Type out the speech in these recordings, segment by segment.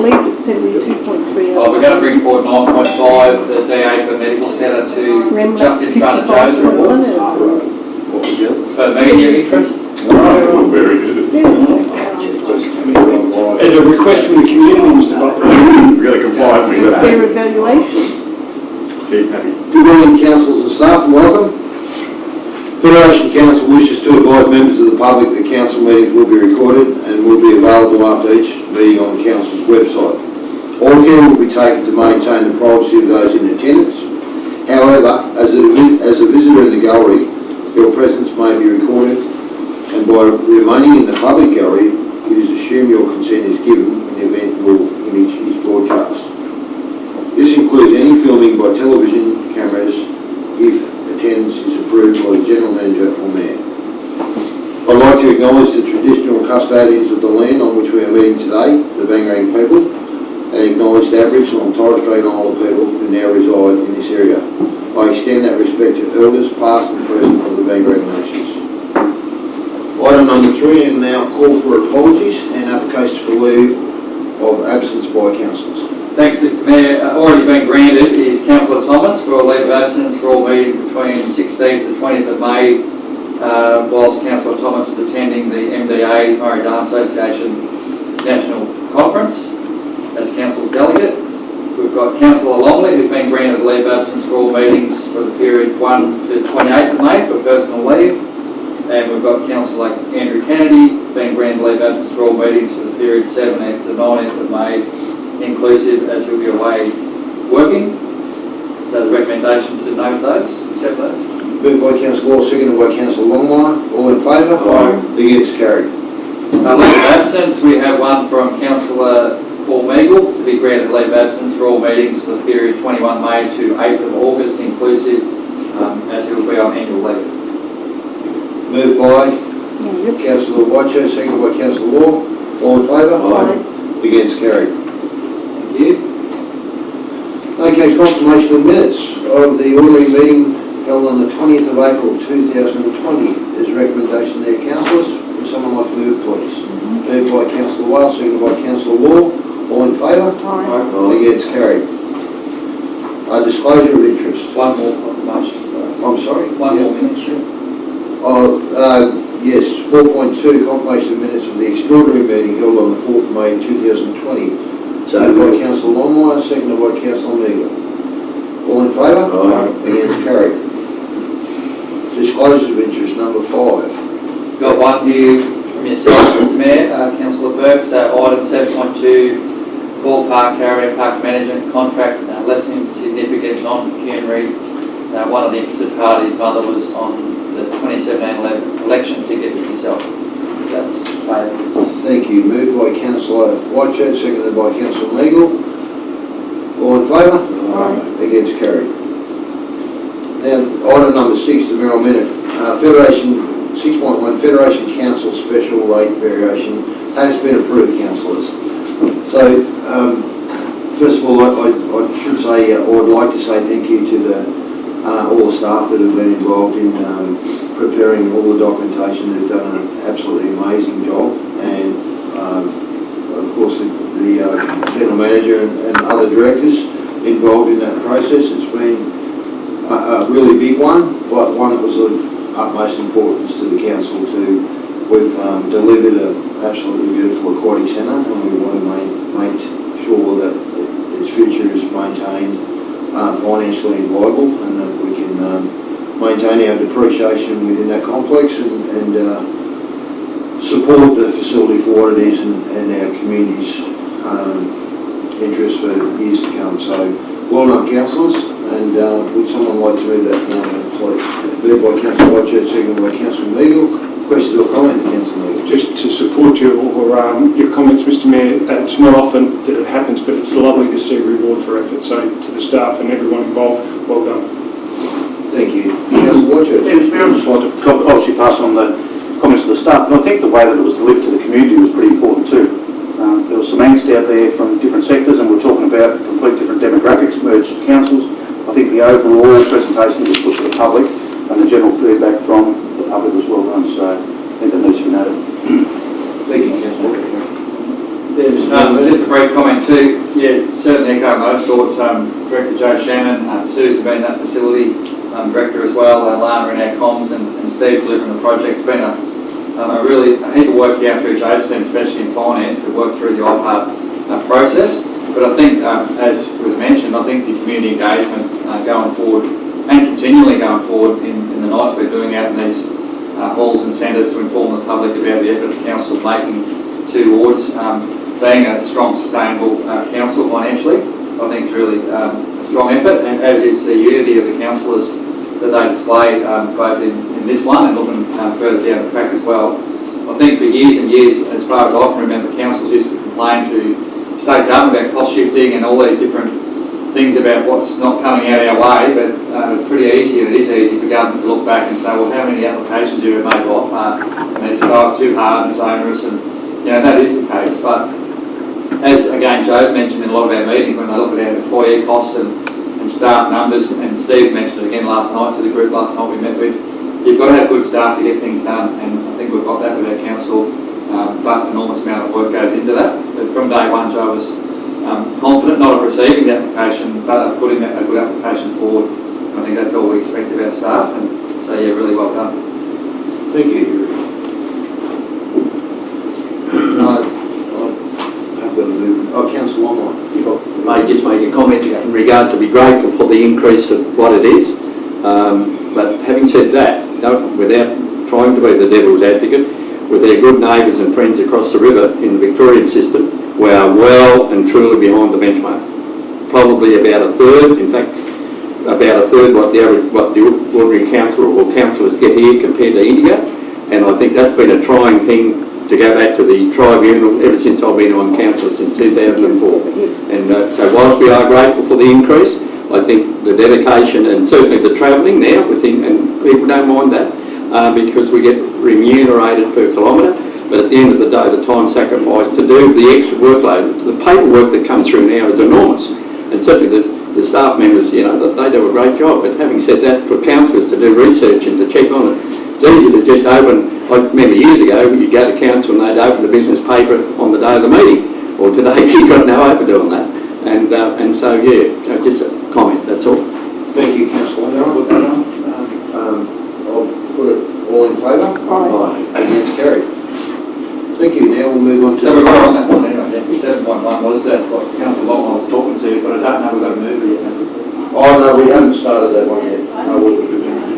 believe it's 72.3. Oh, we're going to bring forward 9.5, the DA for Medical Centre to just in front of Joe's reports. For media interest. Oh, very good. As a request from the community, Mr. Butler. Really compliant with It's that. their evaluations. Keep happy. Good morning, councillors and staff, and welcome. Federation Council wishes to advise members of the public that council meetings will be recorded and will be available after each meeting on the council's website. All care will be taken to maintain the privacy of those in attendance. However, as a visitor in the gallery, your presence may be recorded, and by remaining in the public gallery, it is assumed your consent is given in the event your image is broadcast. This includes any filming by television cameras if attendance is approved by the General Manager or Mayor. I'd like to acknowledge the traditional custodians of the land on which we are meeting today, the Bangarang people, and acknowledge the Aboriginal and Torres Strait Islander people who now reside in this area. I extend that respect to elders past and present of the Bangarang nations. Item number 3, and now call for apologies and applications for leave of absence by councillors. Thanks, Mr Mayor. Already been granted is Councillor Thomas for a leave of absence for all meetings between 16th to 20th of May, whilst Councillor Thomas is attending the MDA, Murray Darling Association National Conference as Council delegate. We've got Councillor Longley, who's been granted a leave of absence for all meetings for the period 1 to 28th of May for personal leave. And we've got Councillor Andrew Kennedy, being granted leave of absence for all meetings for the period 17th to 19th of May, inclusive, as he'll be away working. So the recommendation to note those, accept those. Moved by Councillor Law, seconded by Councillor Longmire. All in favour? Aye. Against, carried. Leave of absence, we have one from Councillor Paul Meagle to be granted leave of absence for all meetings for the period 21 May to 8th of August inclusive, as he will be on annual leave. Moved by Councillor Whitechurch, seconded by Councillor Law. All in favour? Aye. Against, carried. Thank you. Okay, confirmation of minutes of the ordinary meeting held on the 20th of April 2020. There's a recommendation there, councillors. Would someone like to move, please? Moved by Councillor Wales, seconded by Councillor Law. All in favour? Aye. Against, carried. Disclosure of interest. One more confirmation, sorry. I'm sorry? One more minute, sure. Yes, 4.2, confirmation of minutes of the extraordinary meeting held on the 4th of May 2020. Moved by Councillor Longmire, seconded by Councillor Meagle. All in favour? Aye. Against, carried. Disclosure of interest number 5. Got one here from yourself, Mr Mayor, Councillor Burke. So item 7.2, Ball Park Carrier Park Management Contract, less than significant non-pecuniary. One of the interested parties' mother was on the 2017 election ticket with yourself. That's paid. Thank you. Moved by Councillor Whitechurch, seconded by Councillor Meagle. All in favour? Aye. Against, carried. Now, item number 6, the Merrill Minute. Federation 6.1, Federation Council Special Rate Variation has been approved, councillors. So, first of all, I should say, or I'd like to say thank you to all the staff that have been involved in preparing all the documentation. They've done an absolutely amazing job, and of course the General Manager and other directors involved in that process. It's been a really big one, but one that was of utmost importance to the council. We've delivered an absolutely beautiful aquatic centre, and we want to make sure that its future is maintained financially and viable, and that we can maintain our depreciation within that complex and support the facility for what it is and our community's interest for years to come. So, well done, councillors, and would someone like to read that for me, please? Moved by Councillor Whitechurch, seconded by Councillor Meagle. Question or comment, Councillor Meagle? Just to support your comments, Mr Mayor, it's not often that it happens, but it's lovely to see reward for effort. So to the staff and everyone involved, well done. Thank you. Councillor Whitechurch. Yes, Mayor, I just want to obviously pass on the comments to the staff, and I think the way that it was delivered to the community was pretty important too. There was some angst out there from different sectors, and we're talking about complete different demographics, merged councils. I think the overall presentation was put to the public, and the general feedback from the public was well done, so I think that needs to be noted. Thank you, Councillor. just a brief comment too. Yeah, certainly echo those thoughts. Director Joe Shannon, Sue's been in that facility, Director as well, Lana in our comms, and Steve delivering the project. It's been a heap of work here through Joe's team, especially in finance, to work through the IPART process. But I think, as was mentioned, I think the community engagement going forward and continually going forward in the nights we're doing out in these halls and centres to inform the public about the efforts council is making towards being a strong, sustainable council financially. I think it's really a strong effort, and as is the unity of the councillors that they display both in this one and looking further down the track as well. I think for years and years, as far as I can remember, councils used to complain to state government about cost shifting and all these different things about what's not coming out our way, but it's pretty easy, and it is easy for government to look back and say, well, how many applications do we make off? And they say, oh, it's too hard and it's onerous, and that is the case. But as again Joe's mentioned in a lot of our meetings, when they look at our employee costs and staff numbers, and Steve mentioned it again last night to the group last night we met with, you've got to have good staff to get things done, and I think we've got that with our council, but an enormous amount of work goes into that. But from day one, Joe was confident not of receiving the application, but of putting a good application forward. I think that's all we expect of our staff, and so yeah, really well done. Thank you. I've got to move. Oh, Councillor Longline. If I may just make a comment in regard to be grateful for the increase of what it is. But having said that, without trying to be the devil's advocate, with our good neighbours and friends across the river in the Victorian system, we are well and truly behind the benchmark. Probably about a third, in fact, about a third what the ordinary councillor or councillors get here compared to India. And I think that's been a trying thing to go back to the tribunal ever since I've been on council since 2004. And so whilst we are grateful for the increase, I think the dedication and certainly the travelling now, and people don't mind that because we get remunerated per kilometre, but at the end of the day, the time sacrifice to do the extra workload, the paperwork that comes through now is enormous. And certainly the staff members, they do a great job. But having said that, for councillors to do research and to check on it, it's easy to just open. I remember years ago, you'd go to council and they'd open the business paper on the day of the meeting. Or today, you've got no hope of doing that. And so, yeah, just a comment, that's all. Thank you, Councillor Longline. I'll put it all in favour. Aye. Against carried. Thank you. Now we'll move on to... So we're on that one anyway. 7.1 was that what Councillor Longline was talking to, but I don't know we've got to move it yet. Oh, no, we haven't started that one yet. No,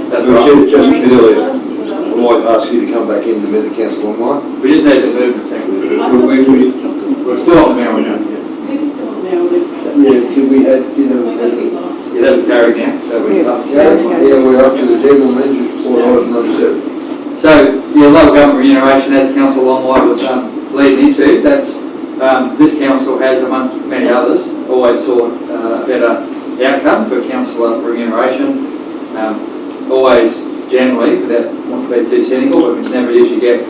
That's we right. said just a bit earlier. I might ask you to come back in a minute, Councillor Longline. We just need to move the second. We're still on the mail now. Yeah, we had, Yeah, that's carried now, so we're up to seven. we're up to the general manager's report, item number 7. So the local government remuneration, as Councillor Longline was leading into, that's this council has, amongst many others, always sought a better outcome for councillor remuneration. Always generally, without wanting to be too cynical, but we never usually get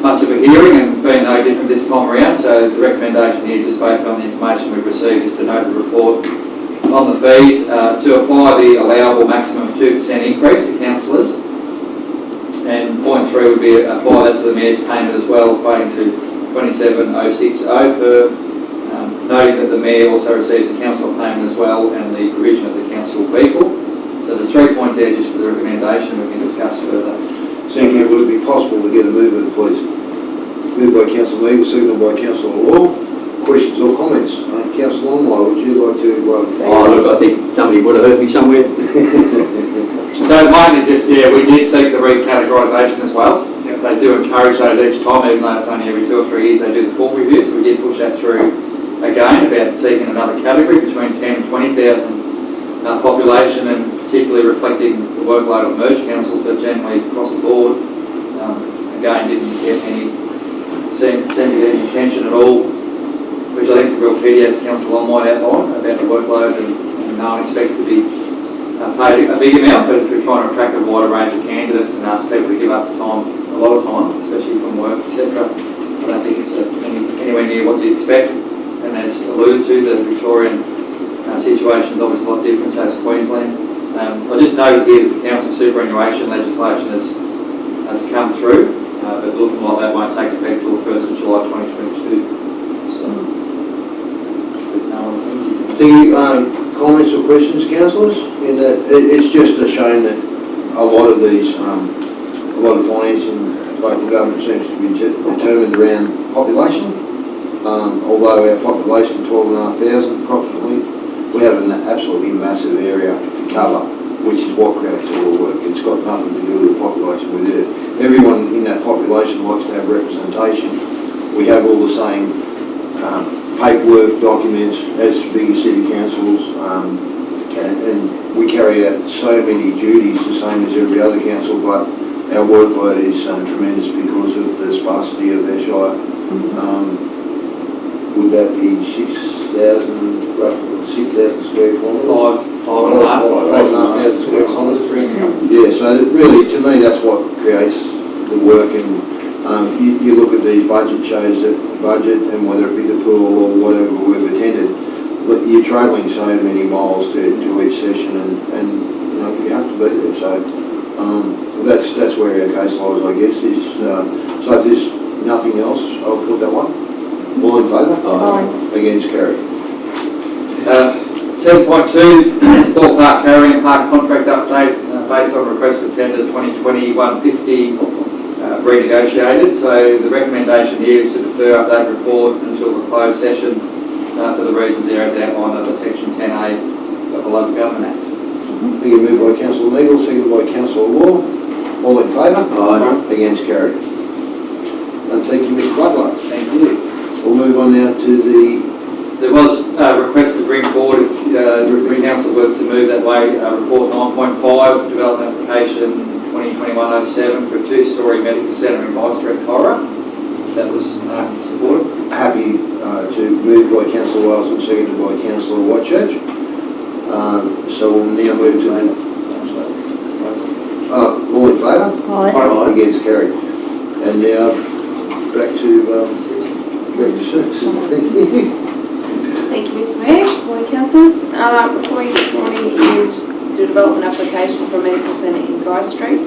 much of a hearing, and being no different this time around. So the recommendation here, just based on the information we've received, is to note the report on the fees to apply the allowable maximum of 2% increase to councillors. And point 3 would be apply that to the mayor's payment as well, equating to 27,060 per, noting that the mayor also receives a council payment as well, and the provision of the council vehicle. So there's 3 points there just for the recommendation we can discuss further. Thank you. Would it be possible to get a move of it, please? Moved by Councillor Eagle, seconded by Councillor Law. Questions or comments? Councillor Longline, would you like to... I think somebody would have heard me somewhere. So mainly just, we did seek the recategorisation as well. They do encourage those each time, even though it's only every 2 or 3 years they do the full review. So we did push that through again about seeking another category between 10 and 20,000 population, and particularly reflecting the workload of merged councils, but generally across the board. Again, didn't get seem to get any attention at all, which I think is a real pity, as Councillor Longline outlined, about the workload, and no one expects to be paid a big amount, but if we're trying to attract a wider range of candidates and ask people to give up time, a lot of time, especially from work, etc., I don't think it's anywhere near what you'd expect. And as alluded to, the Victorian situation is obviously a lot different, so is Queensland. I just noted here that the council superannuation legislation has come through, but looking like that won't take effect until the 1st of July 2022. So Thank you. Comments or questions, councillors? In that, it's just a shame that a lot of these, a lot of finance in local government seems to be determined around population. Although our population, 12,500 approximately, we have an absolutely massive area to cover, which is what creates all the work. It's got nothing to do with the population within it. Everyone in that population likes to have representation. We have all the same paperwork, documents as bigger city councils, and we carry out so many duties the same as every other council, but our workload is tremendous because of the sparsity of our shire. Would that be 6,000, roughly 6,000 square kilometres? 5,500 square kilometres. Yeah, so really, to me, that's what creates the work. And you look at these budget shows, and whether it be the pool or whatever we've attended, you're travelling so many miles to each session, and you know you have to be there. So that's where our case lies, I guess. Is so if there's nothing else, I'll put that one. All in favour? Aye. Against, carried. 7.2 is Sport Park Carrying Park contract update based on request for tender 2020-150 renegotiated. So the recommendation here is to defer update report until the closed session for the reasons there as outlined under section 10A of the Local Government Act. Thank you. Moved by Councillor Neagle, seconded by Councillor Law. All in favour? Aye. Against, carried. And thank you, Mr. Butler. Thank you. We'll move on now to the... There was a request to bring forward, if the council were to move that way, report 9.5, development application 2021-07 for a two-storey medical centre in High Street, Cora. That was supported. Happy to move by Councillor Wales and seconded by Councillor Whitechurch. So we'll now move to the... all in favour? Aye. Against, carried. And now back to Sue. Thank you, Mr Mayor, morning councillors. Before you this morning is the development application for a medical centre in Guy Street,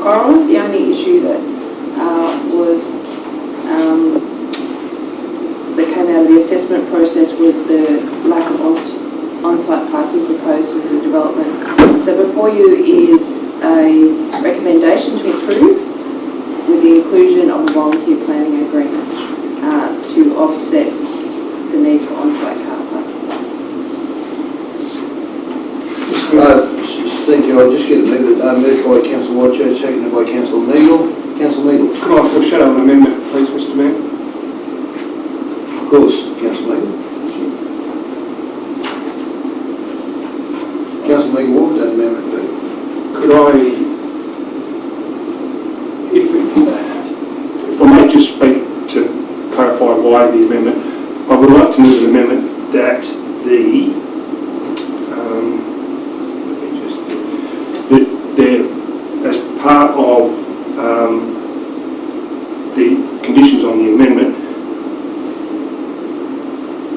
Coral. The only issue that that came out of the assessment process was the lack of on-site parking proposed as a development. So before you is a recommendation to approve with the inclusion of a volunteer planning agreement to offset the need for on-site car parking. Thank you. I'll just get a moved by Councillor Whitechurch, seconded by Councillor Neagle. Councillor Neagle. Could I foreshadow an amendment, please, Mr Mayor? Of course, Councillor Neagle. Councillor Neagle, what would that amendment be? Could I, if I may just speak to clarify why the amendment, I would like to move an amendment that as part of the conditions on the amendment,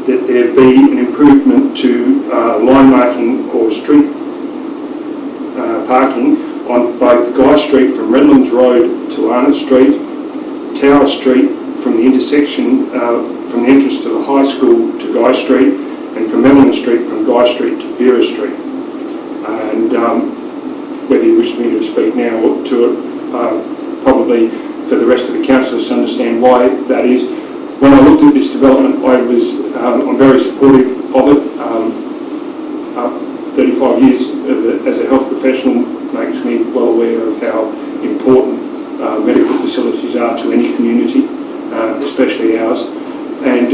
that there be an improvement to line marking or street parking on both Guy Street from Redlands Road to Arnott Street, Tower Street from the intersection, from the entrance to the high school to Guy Street, and from Melbourne Street from Guy Street to Vera Street. And whether you wish me to speak now or to it, probably for the rest of the councillors to understand why that is. When I looked at this development, I'm very supportive of it. 35 years as a health professional makes me well aware of how important medical facilities are to any community, especially ours. And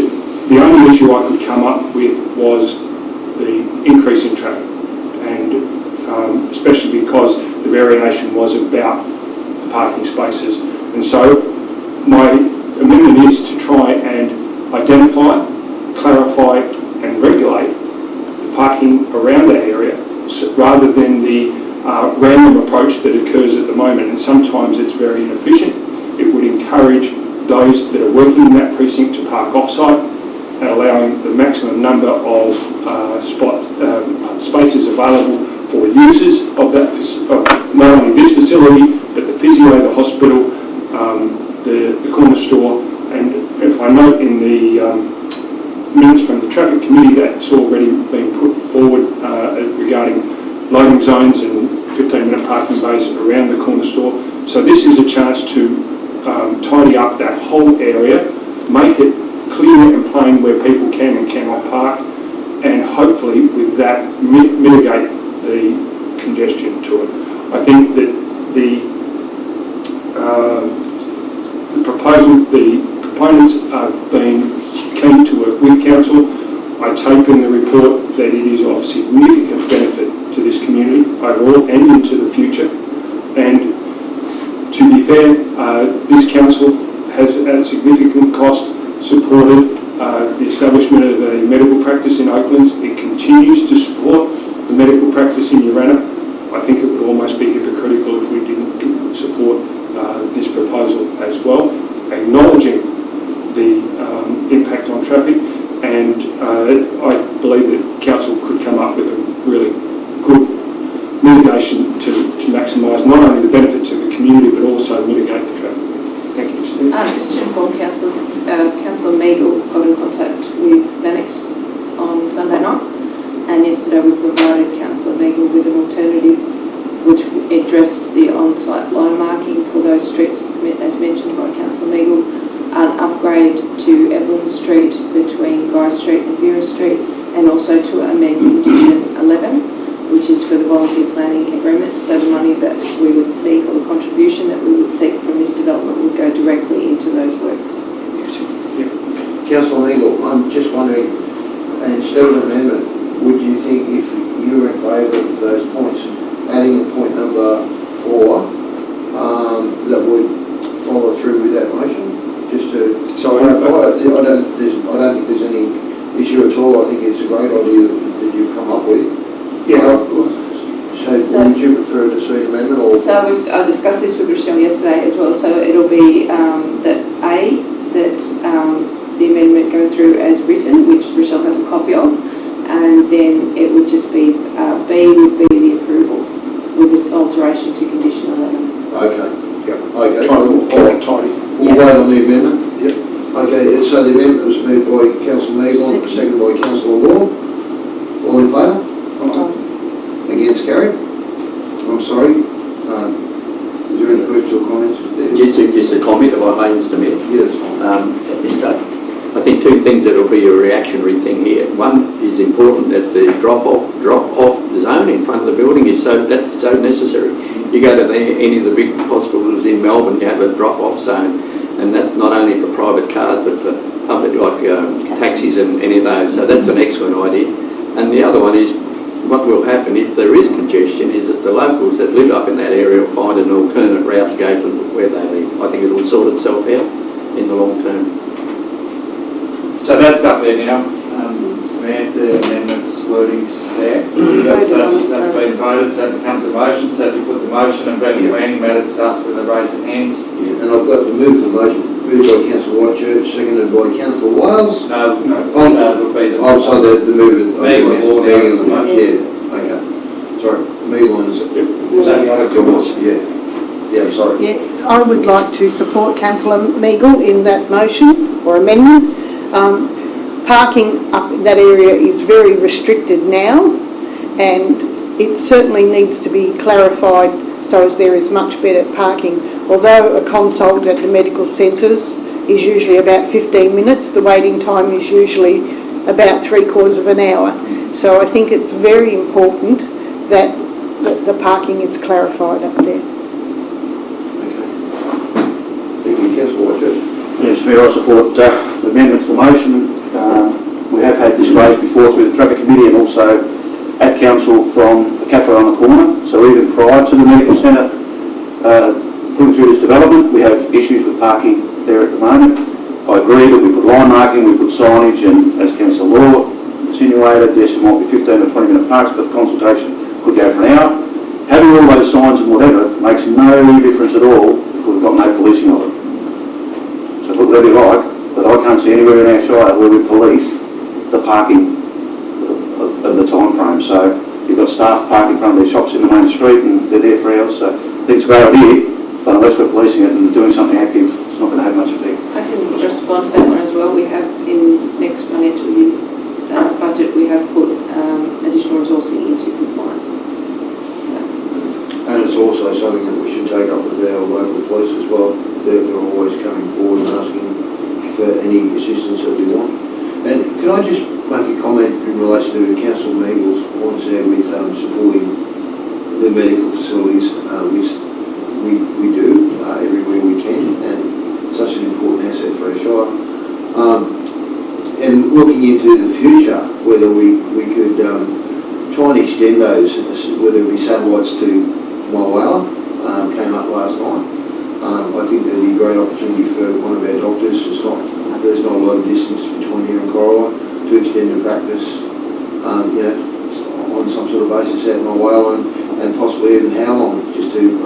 the only issue I could come up with was the increase in traffic, and especially because the variation was about the parking spaces. And so my amendment is to try and identify, clarify and regulate the parking around that area rather than the random approach that occurs at the moment, and sometimes it's very inefficient. It would encourage those that are working in that precinct to park off-site and allowing the maximum number of spaces available for users of that, not only this facility, but the physio, the hospital, the corner store. And if I note in the minutes from the traffic committee that's already been put forward regarding loading zones and 15-minute parking bays around the corner store. So this is a chance to tidy up that whole area, make it clear and plain where people can and cannot park, and hopefully with that mitigate the congestion to it. I think that the proponents have been keen to work with council. I take in the report that it is of significant benefit to this community overall and into the future. And to be fair, this council has at a significant cost supported the establishment of a medical practice in Oaklands. It continues to support the medical practice in Urana. I think it would almost be hypocritical if we didn't support this proposal as well, acknowledging the impact on traffic, and I believe that council could come up with a really good mitigation to maximise not only the benefit to the community but also mitigate the traffic. Thank you, Mr. Chair. Just to inform councillors, Councillor Meagle got in contact with Lennox on Sunday night, and yesterday we provided Councillor Meagle with an alternative which addressed the on-site line marking for those streets, as mentioned by Councillor Meagle, an upgrade to Evelyn Street between Guy Street and Vera Street, and also to amend Condition 11, which is for the volunteer planning agreement. So the money that we would seek, or the contribution that we would seek from this development, would go directly into those works. Councillor Eagle, I'm just wondering, instead of amendment, would you think if you were in favour of those points, adding a point number 4, that would follow through with that motion? Just to clarify, I don't think there's any issue at all. I think it's a great idea that you've come up with. Yeah. So would you prefer to see an amendment, or? So I discussed this with Rochelle yesterday as well. So it'll be that the amendment go through as written, which Rochelle has a copy of, and then it would just be B would be the approval with the alteration to Condition 11. Okay. Yeah. Okay. Tidy. We'll vote on the amendment. Yep. Okay, so the amendment was moved by Councillor Meagle, seconded by Councillor Law. All in favour? Against, carried. I'm sorry. Is there any questions or comments there? Just a comment, if I may, Mr. Mayor. Yes. At this stage, I think two things that will be a reactionary thing here. One is important, that the drop-off zone in front of the building is that's so necessary. You go to any of the big hospitals in Melbourne, you have a drop-off zone, and that's not only for private cars but for public, like taxis and any of those. So that's an excellent idea. And the other one is, what will happen if there is congestion is that the locals that live up in that area will find an alternate route to go to where they live. I think it will sort itself out in the long term. So that's up there now, Mr Mayor, the amendments, wordings there. That's been voted, so it becomes a motion. So if you put the motion and being a planning matter, just ask for the raise of hands. Yeah, and I've got the move the motion, moved by Councillor Whitechurch, seconded by Councillor Wales. No, it would be the... Oh, so the movement. Meagle and Law. Yeah, okay. Sorry, Meagle and... Yeah, I'm sorry. Yeah, I would like to support Councillor Meagle in that motion or amendment. Parking up in that area is very restricted now, and it certainly needs to be clarified so as there is much better parking. Although a consult at the medical centres is usually about 15 minutes, the waiting time is usually about 3/4 of an hour. So I think it's very important that the parking is clarified up there. Okay. Thank you, Councillor Whitechurch. Yes, Mayor, I support the amendment to the motion. We have had this raised before through the traffic committee and also at council from the cafe on the corner. So even prior to the medical centre putting through this development, we have issues with parking there at the moment. I agree that we put line marking, we put signage, and as Councillor Law insinuated, yes, it might be 15 or 20 minute parks, but the consultation could go for an hour. Having all those signs and whatever makes no difference at all if we've got no policing of it. So put whatever you like, but I can't see anywhere in our shire where we police the parking of the time frame. So you've got staff parking in front of their shops in the main street and they're there for hours. So I think it's a great idea, but unless we're policing it and doing something active, it's not going to have much effect. I can respond to that one as well. We have in next financial year's budget, we have put additional resourcing into compliance. And it's also something that we should take up with our local police as well. They're always coming forward and asking for any assistance that we want. And can I just make a comment in relation to Councillor Meagle's points there with supporting the medical facilities, which we do everywhere we can, and such an important asset for our shire. And looking into the future, whether we could try and extend those, whether it be satellites to Mulwala, came up last night. I think there'd be a great opportunity for one of our doctors. There's not a lot of distance between here and Corowa to extend the practice, on some sort of basis at Mulwala, and possibly even how long, just to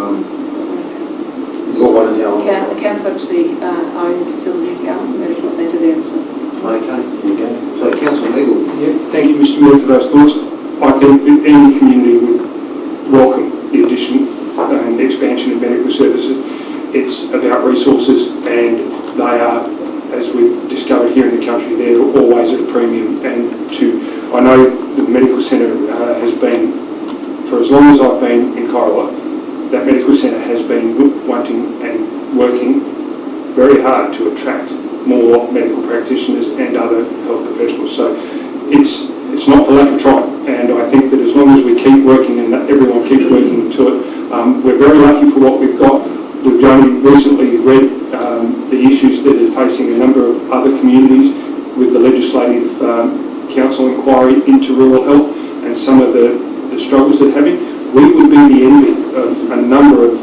got one in how long. The council actually own a facility at Allen Medical Centre there as well. Okay. So Councillor Meagle. Yeah, thank you, Mr. Mayor, for those thoughts. I think that any community would welcome the addition and expansion of medical services. It's about resources, and they are, as we've discovered here in the country, they're always at a premium. And I know the medical centre has been, for as long as I've been in Corowa, that medical centre has been wanting and working very hard to attract more medical practitioners and other health professionals. So it's not for lack of trying, and I think that as long as we keep working and that everyone keeps working to it, we're very lucky for what we've got. We've only recently read the issues that are facing a number of other communities with the Legislative Council inquiry into rural health and some of the struggles they're having. We would be the envy of a number of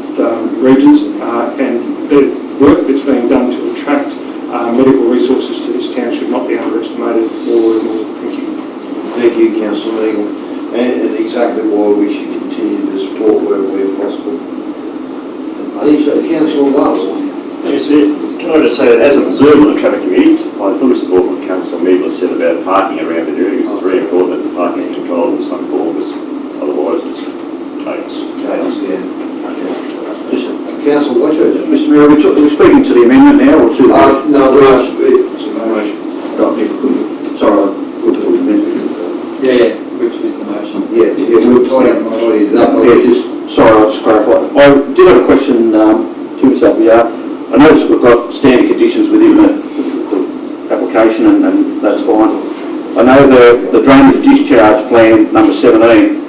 regions, and the work that's being done to attract medical resources to this town should not be underestimated more and more. Thank you. Thank you, Councillor Meagle, and exactly why we should continue to support where possible. Councillor Wells. Yes, can I just say that as an observer of the traffic committee, I fully support what Councillor Meagle said about parking around the area, because it's very important that the parking is controlled in some form, because otherwise it's chaos. Chaos, yeah. Councillor Watchford. Mr. Mayor, we're speaking to the amendment now, or to the motion? No, it's a motion. Sorry, I put the amendment. Yeah, which was the motion? Yeah, we'll tidy it up. Sorry, I'll just clarify. I did have a question to Ms. Appleyard. I noticed that we've got standard conditions within the application, and that's fine. I know the drainage discharge plan number 17.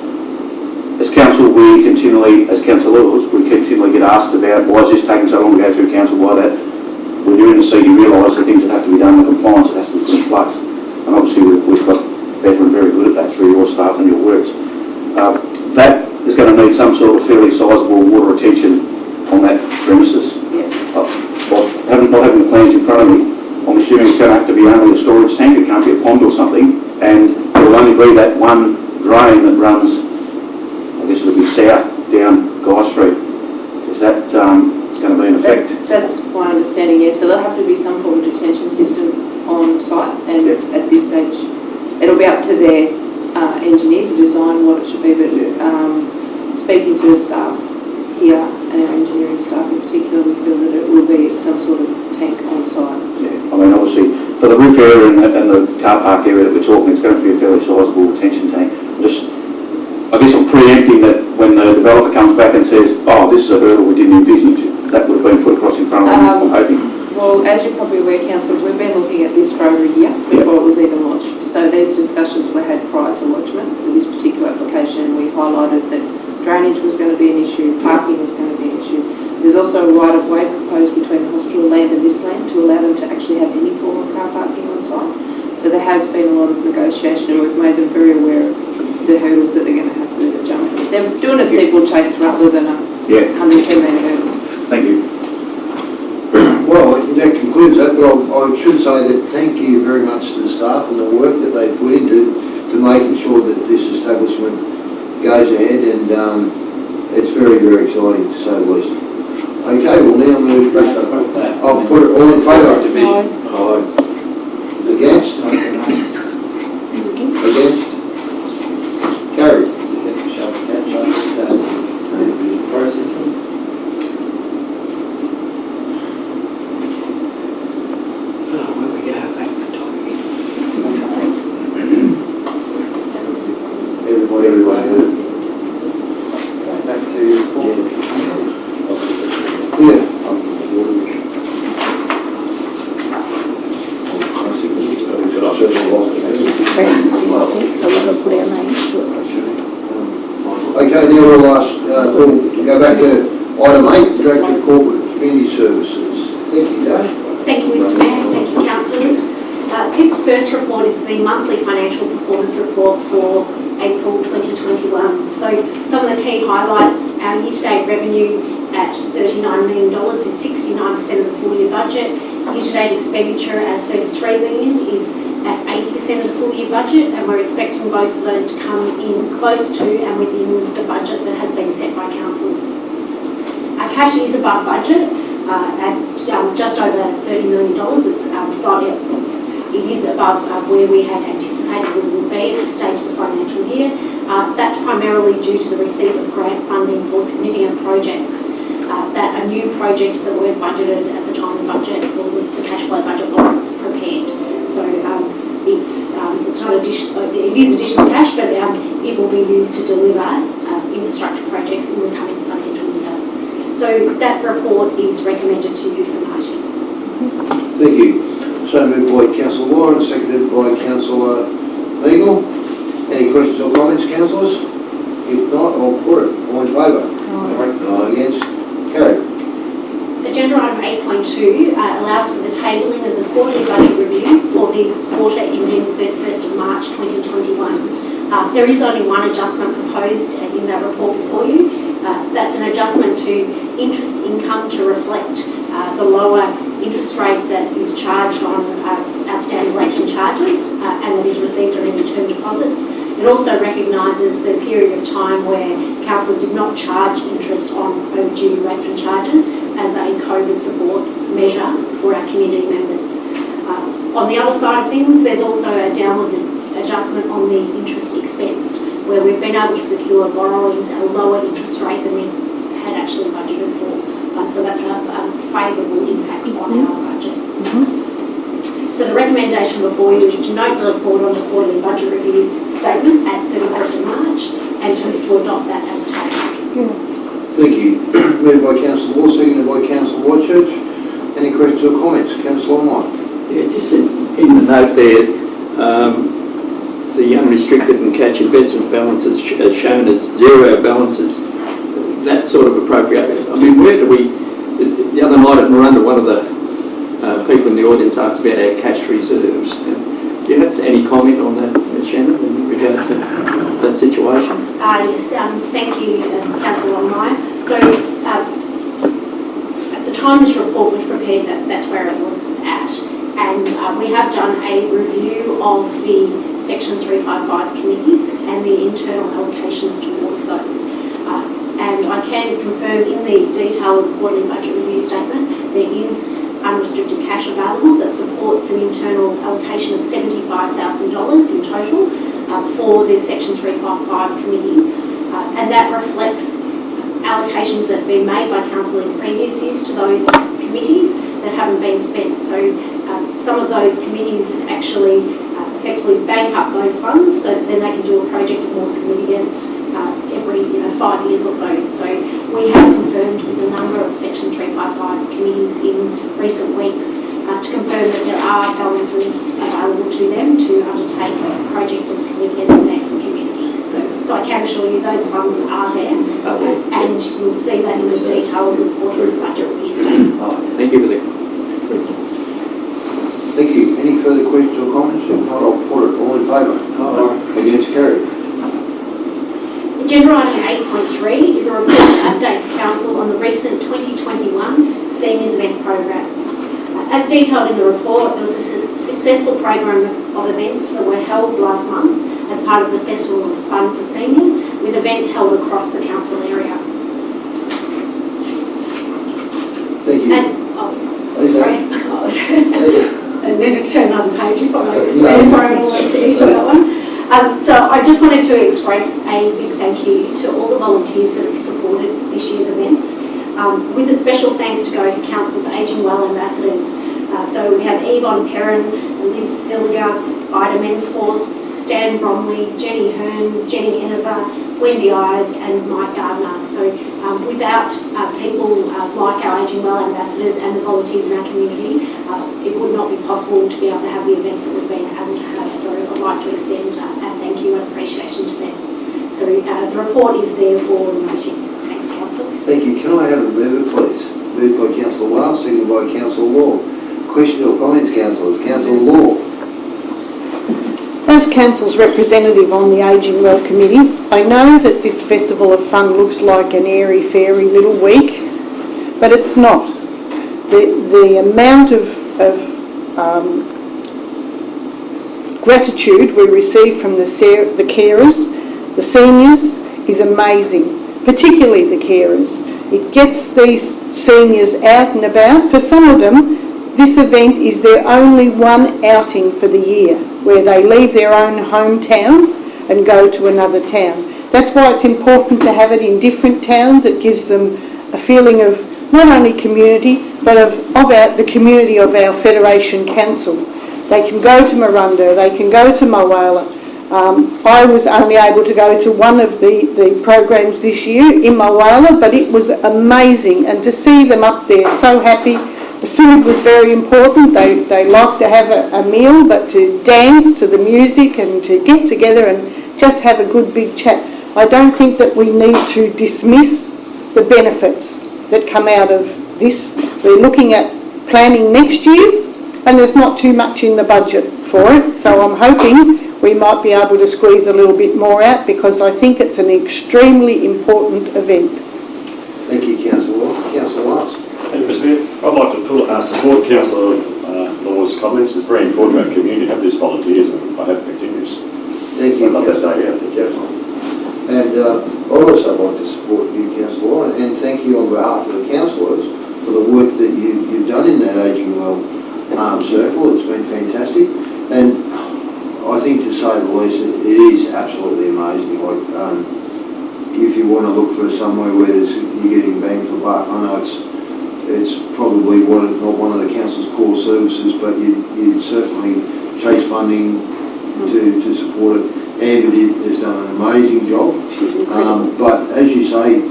As council, we continually, as councillors, we continually get asked about why is this taking so long to go through council, why that. When you're in the seat, you realise the things that have to be done, the compliance that has to be put in place. And obviously we've got better and very good at that through your staff and your works. That is going to need some sort of fairly sizable water retention on that premises. Yes. Not having the plans in front of me, I'm assuming it's going to have to be only a storage tank, it can't be a pond or something, and it will only be that one drain that runs, I guess it'll be south down Guy Street. Is that going to be in effect? That's my understanding, yes. So there'll have to be some form of detention system on site, and at this stage it'll be up to their engineer to design what it should be, but speaking to the staff here and our engineering staff in particular, we feel that it will be some sort of tank on site. Yeah, I mean obviously for the roof area and the car park area that we're talking, it's going to be a fairly sizable retention tank. I guess I'm preempting that when the developer comes back and says, oh, this is a hurdle we didn't envisage, that would have been put across in front of them, I'm hoping. Well, as you're probably aware, councillors, we've been looking at this for over a year before it was even launched. So these discussions were had prior to lodgement with this particular application. We highlighted that drainage was going to be an issue, parking was going to be an issue. There's also a right of way proposed between the hospital land and this land to allow them to actually have any form of car parking on site. So there has been a lot of negotiation, and we've made them very aware of the hurdles that they're going to have to jump through. They're doing a steeple chase rather than a 110 metre hurdles. Thank you. Well, that concludes that, but I should say that thank you very much to the staff and the work that they put into making sure that this establishment goes ahead, and it's very, very exciting to say the least. Okay, we'll now move back. I'll put it all in favour. Against? Against? Carried. Processing. we'll go back to item 8, Director of Corporate Community Services. Thank you, Dave. Thank you, Mr Mayor. Thank you, councillors. This first report is the monthly financial performance report for April 2021. So some of the key highlights: our year-to-date revenue at $39 million is 69% of the full year budget. Year-to-date expenditure at $33 million is at 80% of the full year budget, and we're expecting both of those to come in close to and within the budget that has been set by council. Our cash is above budget at just over $30 million. It's slightly it is above where we had anticipated we would be at this stage of the financial year. That's primarily due to the receipt of grant funding for significant projects that are new projects that weren't budgeted at the time the budget or the cash flow budget was prepared. So it's not additional. It is additional cash, but it will be used to deliver infrastructure projects in the coming financial year. So that report is recommended to you for noting. Thank you. So moved by Councillor Moore and seconded by Councillor Meagle. Any questions or comments, councillors? If not, I'll put it. All in favour? Aye. Against? Carried. Agenda item 8.2 allows for the tabling of the quarterly budget review for the quarter ending 31st of March 2021. There is only one adjustment proposed in that report before you. That's an adjustment to interest income to reflect the lower interest rate that is charged on outstanding rates and charges and that is received on any term deposits. It also recognises the period of time where council did not charge interest on overdue rates and charges as a COVID support measure for our community members. On the other side of things, there's also a downwards adjustment on the interest expense, where we've been able to secure borrowings at a lower interest rate than we had actually budgeted for. So that's a favourable impact on our budget. So the recommendation before you is to note the report on the quarterly budget review statement at 31st of March and to adopt that as tabled. Thank you. Moved by Councillor Moore, seconded by Councillor Whitechurch. Any questions or comments? Councillor Mike. Yeah, just in the note there, the unrestricted and cash investment balances as shown as zero balances. That sort of appropriate. I mean, where do we? The other night at Miranda, one of the people in the audience asked about our cash reserves. Do you have any comment on that, Ms. Shannon, in regard to that situation? Yes, thank you, Councillor Meyer. So, at the time this report was prepared, that's where it was at. And we have done a review of the Section 355 committees and the internal allocations towards those. And I can confirm in the detail of the quarterly budget review statement, there is unrestricted cash available that supports an internal allocation of $75,000 in total for the Section 355 committees. And that reflects allocations that have been made by council in previous years to those committees that haven't been spent. So some of those committees actually effectively bank up those funds so that then they can do a project of more significance every 5 years or so. So we have confirmed with a number of Section 355 committees in recent weeks to confirm that there are balances available to them to undertake projects of significance in their community. So I can assure you those funds are there, and you'll see that in the detail of the quarterly budget review statement. Thank you for the. Thank you. Any further questions or comments? If not, I'll put it. All in favour? Against? Carried. Agenda item 8.3 is a report update for council on the recent 2021 Seniors Event Program. As detailed in the report, there was a successful program of events that were held last month as part of the Festival of Fun for Seniors, with events held across the council area. Thank you. And then it turned another page if I noticed. Sorry, I'm always finished on that one. So I just wanted to express a big thank you to all the volunteers that have supported this year's events, with a special thanks to go to Council's Ageing Well ambassadors. So we have Yvonne Perrin, Liz Silga, Ida Mensforth, Stan Bromley, Jenny Hearn, Jenny Enova, Wendy Ayres and Mike Gardner. So without people like our Ageing Well ambassadors and the volunteers in our community, it would not be possible to be able to have the events that we've been able to have. So I'd like to extend a thank you and appreciation to them. So the report is there for noting. Thanks, Council. Thank you. Can I have a mover, please? Moved by Councillor Wales, seconded by Councillor Law. Question or comments, councillors? Councillor Law. As Council's representative on the Ageing Well Committee, I know that this Festival of Fun looks like an airy-fairy little week, but it's not. The amount of gratitude we receive from the carers, the seniors, is amazing, particularly the carers. It gets these seniors out and about. For some of them, this event is their only one outing for the year, where they leave their own hometown and go to another town. That's why it's important to have it in different towns. It gives them a feeling of not only community, but of the community of our Federation Council. They can go to Miranda, they can go to Mulwala. I was only able to go to one of the programs this year in Mulwala, but it was amazing, and to see them up there so happy. The food was very important. They liked to have a meal, but to dance to the music and to get together and just have a good big chat. I don't think that we need to dismiss the benefits that come out of this. We're looking at planning next year's, and there's not too much in the budget for it, so I'm hoping we might be able to squeeze a little bit more out, because I think it's an extremely important event. Thank you, Councillor Law. Councillor Lance. Thank you, Mr. Mayor. I'd like to support Councillor Law's comments. It's very important to our community to have these volunteers, and I hope it continues. Thank you, I love that day out. Definitely. And I'd also like to support you, Councillor Law, and thank you on behalf of the councillors for the work that you've done in that Ageing Well circle. It's been fantastic. And I think, to say the least, it is absolutely amazing. Like, if you want to look for somewhere where you're getting bang for buck, I know it's probably not one of the council's core services, but you certainly chase funding to support it. Amber has done an amazing job. She's incredible. But as you say,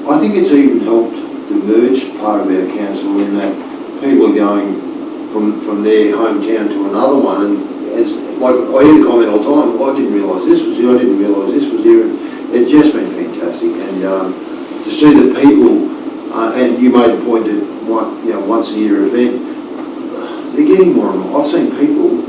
I think it's even helped the merge part of our council, in that people are going from their hometown to another one, and it's like, I hear the comment all the time, I didn't realise this was here, I didn't realise this was here. It's just been fantastic, and to see the people, and you made the point that once a year event, they're getting more and more. I've seen people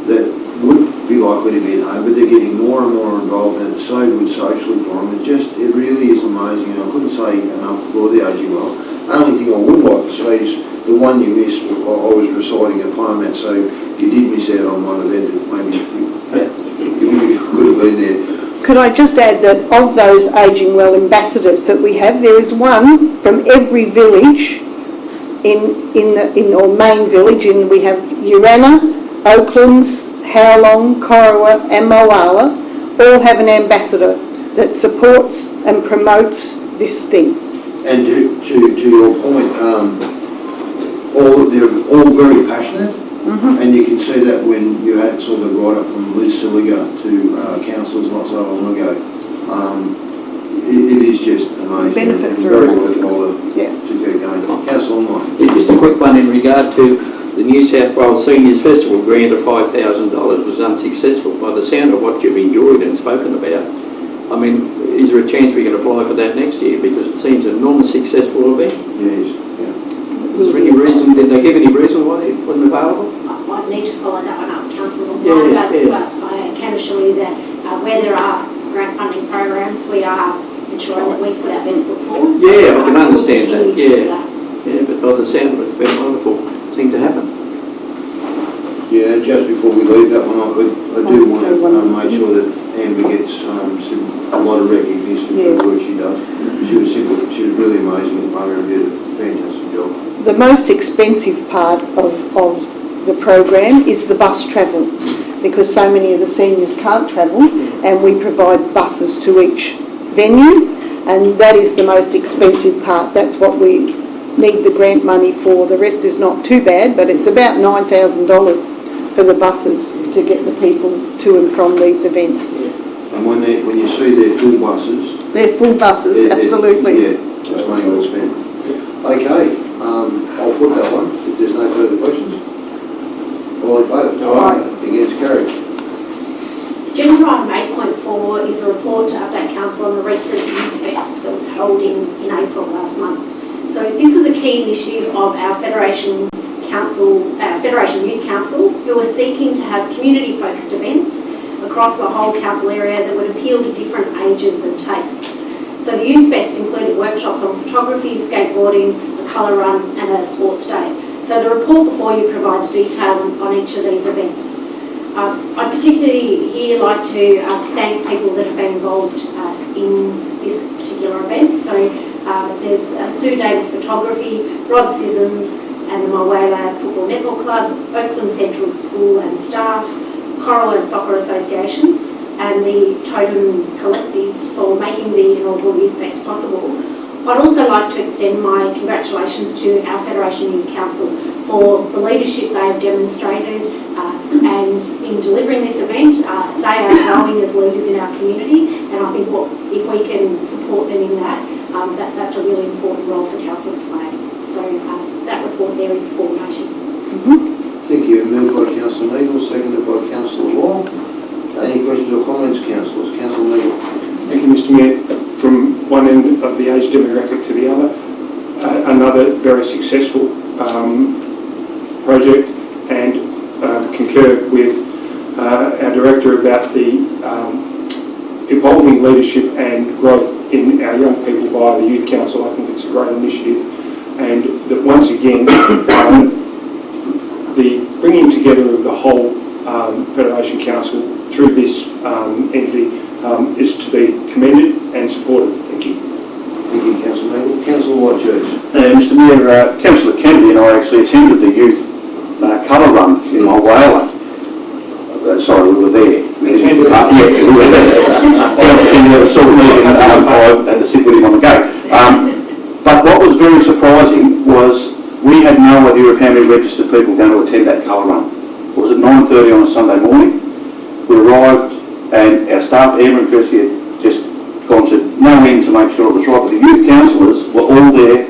that would be likely to be at home, but they're getting more and more involved, and it's so good socially for them. It really is amazing, and I couldn't say enough for the Ageing Well. The only thing I would like to say is the one you missed. I was reciting a poem at, so you did miss out on one event that maybe you could have been there. Could I just add that of those Ageing Well ambassadors that we have, there is one from every village in our main village. We have Urana, Oaklands, Howlong, Corowa and Mulwala all have an ambassador that supports and promotes this thing. And to your point, they're all very passionate, and you can see that when you had sort of right up from Liz Silliger to councillors not so long ago. It is just amazing. Benefits and are very amazing. worthwhile to keep going. Councillor Online. Yeah, just a quick one in regard to the New South Wales Seniors Festival grant of $5,000 was unsuccessful. By the sound of what you've enjoyed and spoken about, I mean, is there a chance we can apply for that next year? Because it seems an enormous successful event. Yes, Is there any reason, did they give any reason why it wasn't available? I'd need to follow that one up, Councillor Yeah, but I can assure you that where there are grant funding programs, we are ensuring that we put our best foot forward. So Yeah, I can understand we'll that, continue to do yeah. that. Yeah, but by the sound of it, it's been a wonderful thing to happen. Yeah, just before we leave that one, I do want to make sure that Amber gets a lot of recognition for the work she does. She was really amazing at the program, did a fantastic job. The most expensive part of the program is the bus travel, because so many of the seniors can't travel, and we provide buses to each venue, and that is the most expensive part. That's what we need the grant money for. The rest is not too bad, but it's about $9,000 for the buses to get the people to and from these events. And when you see their full buses, They're full buses, absolutely. Yeah, it's money well spent. Okay, I'll put that one, if there's no further questions. All in favour? Aye. Against, carried. Agenda item 8.4 before is a report to update council on the recent Youth Fest that was held in April last month. So this was a key initiative of our Federation Youth Council, who were seeking to have community-focused events across the whole council area that would appeal to different ages and tastes. So the Youth Fest included workshops on photography, skateboarding, a colour run and a sports day. So the report before you provides detail on each of these events. I'd particularly here like to thank people that have been involved in this particular event. So there's Sue Davis Photography, Rod Sissons and the Mulwala Football Netball Club, Oakland Central School and Staff, Corolla Soccer Association and the Totem Collective for making the inaugural Youth Fest possible. I'd also like to extend my congratulations to our Federation Youth Council for the leadership they have demonstrated and in delivering this event. They are growing as leaders in our community, and I think if we can support them in that, that's a really important role for council to play. So that report there is for noting. Thank you. Moved by Councillor Neagle, seconded by Councillor Wong. Any questions or comments, councillors? Councillor Neagle. Thank you, Mr. Mayor. From one end of the age demographic to the other, another very successful project, and concur with our Director about the evolving leadership and growth in our young people via the Youth Council. I think it's a great initiative, and that once again the bringing together of the whole Federation Council through this entity is to be commended and supported. Thank you. Thank you, Councillor Neagle. Councillor Whitechurch. Mr Mayor, Councillor Kennedy and I actually attended the youth colour run in Mulwala. Sorry, we were there. We were there. Saw me and I had to sit with him on the gate. But what was very surprising was we had no idea of how many registered people were going to attend that colour run. It was at 9:30 on a Sunday morning. We arrived and our staff, Amber and Kirsty, had just gone to no end to make sure it was right. But the youth councillors were all there.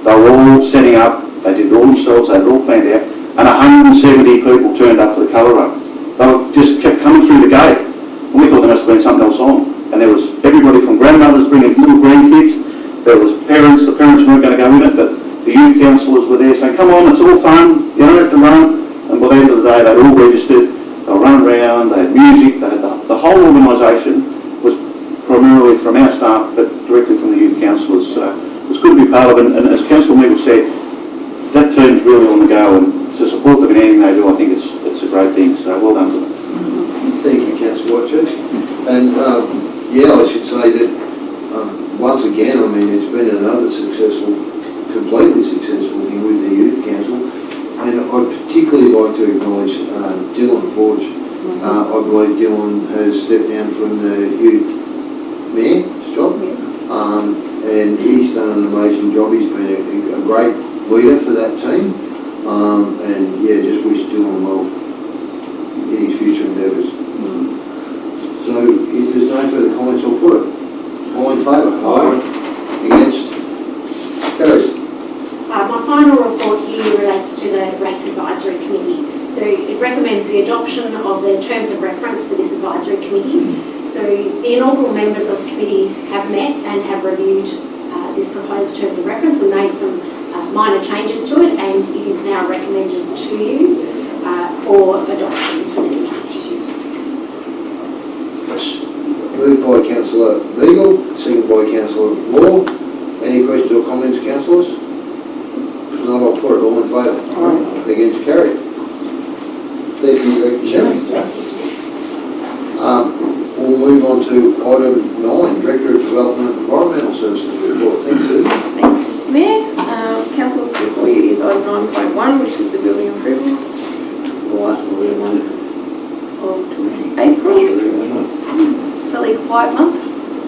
They were all setting up. They did it all themselves. They had it all planned out. And 170 people turned up for the colour run. They just kept coming through the gate. And we thought there must have been something else on. And there was everybody from grandmothers bringing little grandkids. There was parents. The parents weren't going to go in it, but the youth councillors were there saying, come on, it's all fun. You don't have to run. And by the end of the day, they'd all registered. They were running around. They had music. They had the whole organisation was primarily from our staff, but directly from the youth councillors. It was good to be part of it. And as Councillor Meagle said, that team's really on the go, and to support them in anything they do, I think it's a great thing. So well done to them. Thank you, Councillor Whitechurch. And yeah, I should say that once again, I mean, it's been another completely successful thing with the Youth Council. And I'd particularly like to acknowledge Dylan Forge. I believe Dylan has stepped down from the youth mayor's job, and he's done an amazing job. He's been a great leader for that team, and yeah, just wish Dylan well in his future endeavours. So if there's no further comments, I'll put it. All in favour? Aye. Against? Carried. My final report here relates to the Rates Advisory Committee. So it recommends the adoption of the terms of reference for this advisory committee. So the inaugural members of the committee have met and have reviewed this proposed terms of reference. We made some minor changes to it, and it is now recommended to you for adoption for the committee. Moved by Councillor Neagle, seconded by Councillor Law. Any questions or comments, councillors? If not, I'll put it. All in favour? Aye. Against? Carried. Thank you, Sharon. We'll move on to item 9, Director of Development and Environmental Services report. Thanks, Susan. Thanks, Mr Mayor. Council's before you is item 9.1, which is the building improvements for the month of April. Fairly quiet month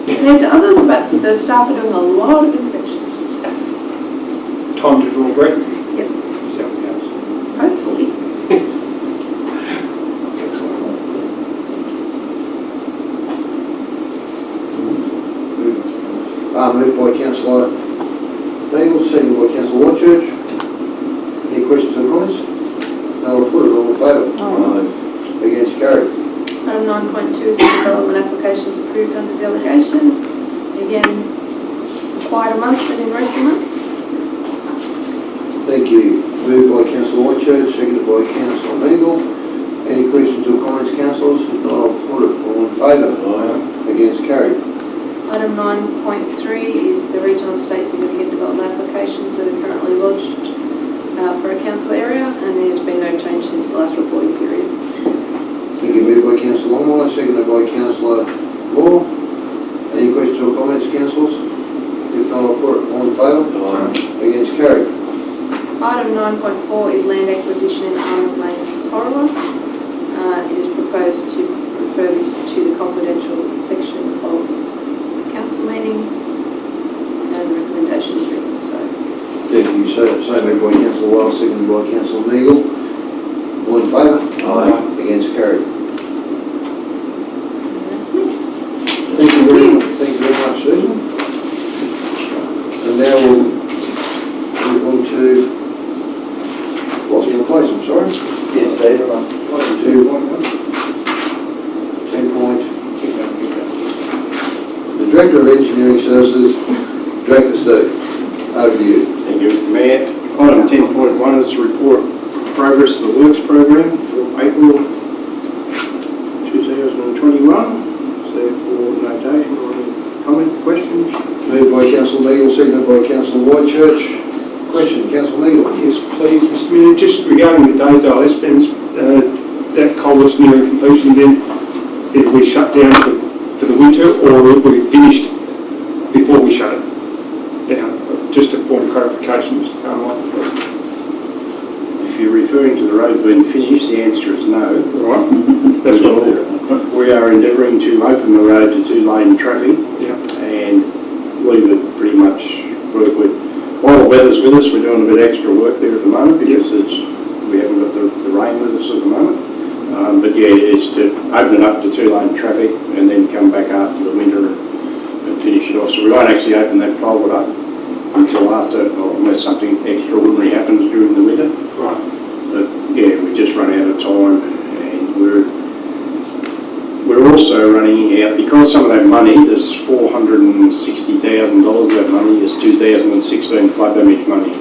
compared to others, but the staff are doing a lot of inspections. Time to draw a breath. Yep. See how it goes. Hopefully. Moved by Councillor Neagle, seconded by Councillor Whitechurch. Any questions or comments? No, I'll put it. All in favour? Aye. Against? Carried. Item 9.2 is the development applications approved under delegation. Again, quite a month than in recent months. Thank you. Moved by Councillor Whitchurch, seconded by Councillor Neagle. Any questions or comments, councillors? If not, I'll put it. All in favour? Aye. Against, carried. Item 9.3 is the regional estate significant development applications that are currently lodged for a council area, and there's been no change since the last reporting period. Thank you. Moved by Councillor Longmire, seconded by Councillor Law. Any questions or comments, councillors? If not, I'll put it. All in favour? Aye. Against, carried. Item 9.4 is land acquisition in Arnold Lane, Corolla. It is proposed to refer this to the confidential section of the council meeting, and the recommendation is written. So, Thank you. So moved by Councillor Wild, seconded by Councillor Neagle. All in favour? Aye. Against, carried. and that's me. Thank you very much, Susan. And now we'll move on to what's in place, I'm sorry. Yes, David. 10 point. The Director of Engineering Services, Director Steve, over to you. Thank you, Mr. Mayor. Item 10.1 is to report progress of the works program for April 2021. So for notation or any comment, questions? Moved by Councillor Neagle, seconded by Councillor Whitechurch. Question, Councillor Neagle. Yes, please, Mr. Mayor, just regarding the day dial, that's been, that culvert's nearing completion, then it will be shut down for the winter, or it will be finished before we shut it down? Just a point of clarification, Mr. Carmichael, please. If you're referring to the road being finished, the answer is no. Right, that's what I'll do. We are endeavouring to open the road to two-lane traffic and leave it pretty much work with. While the weather's with us, we're doing a bit extra work there at the moment because we haven't got the rain with us at the moment. But yeah, it's to open it up to two-lane traffic and then come back after the winter and finish it off. So we won't actually open that culvert up until after, or unless something extraordinary happens during the winter. Right. But yeah, we just run out of time, and we're also running out, because some of that money, there's $460,000 of that money is 2016 flood damage money,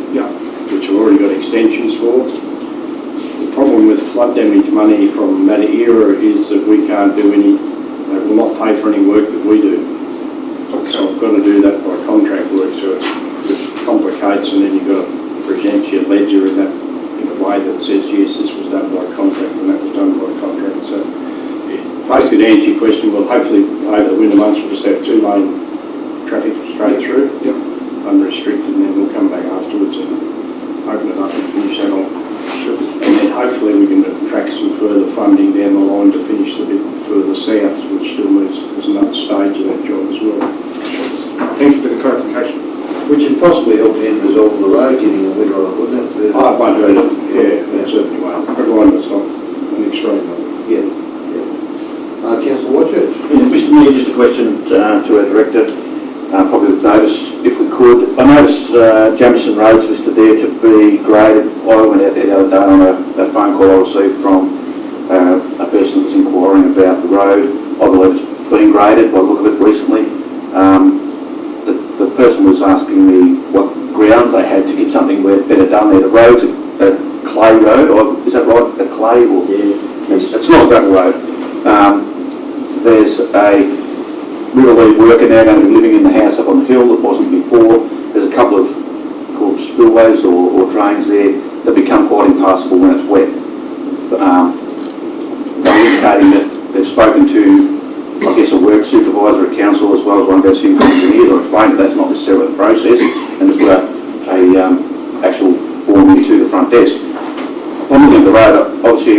which we've already got extensions for. The problem with flood damage money from that era is that we can't do any, they will not pay for any work that we do. Okay. So I've got to do that by contract work, so it complicates, and then you've got to present your ledger in a way that says, yes, this was done by contract and that was done by contract. So yeah, basically to answer your question, well, hopefully over the winter months we'll just have two-lane traffic straight through, unrestricted, and then we'll come back afterwards and open it up and finish that off. And then hopefully we can attract some further funding down the line to finish the bit further south, which still needs, there's another stage of that job as well. Thank you for the clarification. Which would possibly help the end result of the road getting a winter on it, wouldn't it? I won't hurt it, yeah, certainly won't, provided it's not an extreme one. Yeah. Councillor Whitchurch. Mr. Mayor, just a question to our Director, probably with notice, if we could. I noticed Jamison Road's listed there to be graded. I went out there the other day on a phone call I received from a person that was inquiring about the road. I believe it's been graded by the look of it recently. The person was asking me what grounds they had to get something better done there. The road's a clay road, or is that right? A clay? Or, it's not a gravel road. There's a real lead worker now going to be living in the house up on the hill that wasn't before. There's a couple of called spillways or drains there that become quite impassable when it's wet. They're indicating that they've spoken to, I guess, a work supervisor at council as well as one of our civil engineers. I explained that that's not necessarily the process, and has put a actual form into the front desk. On looking at the road, obviously,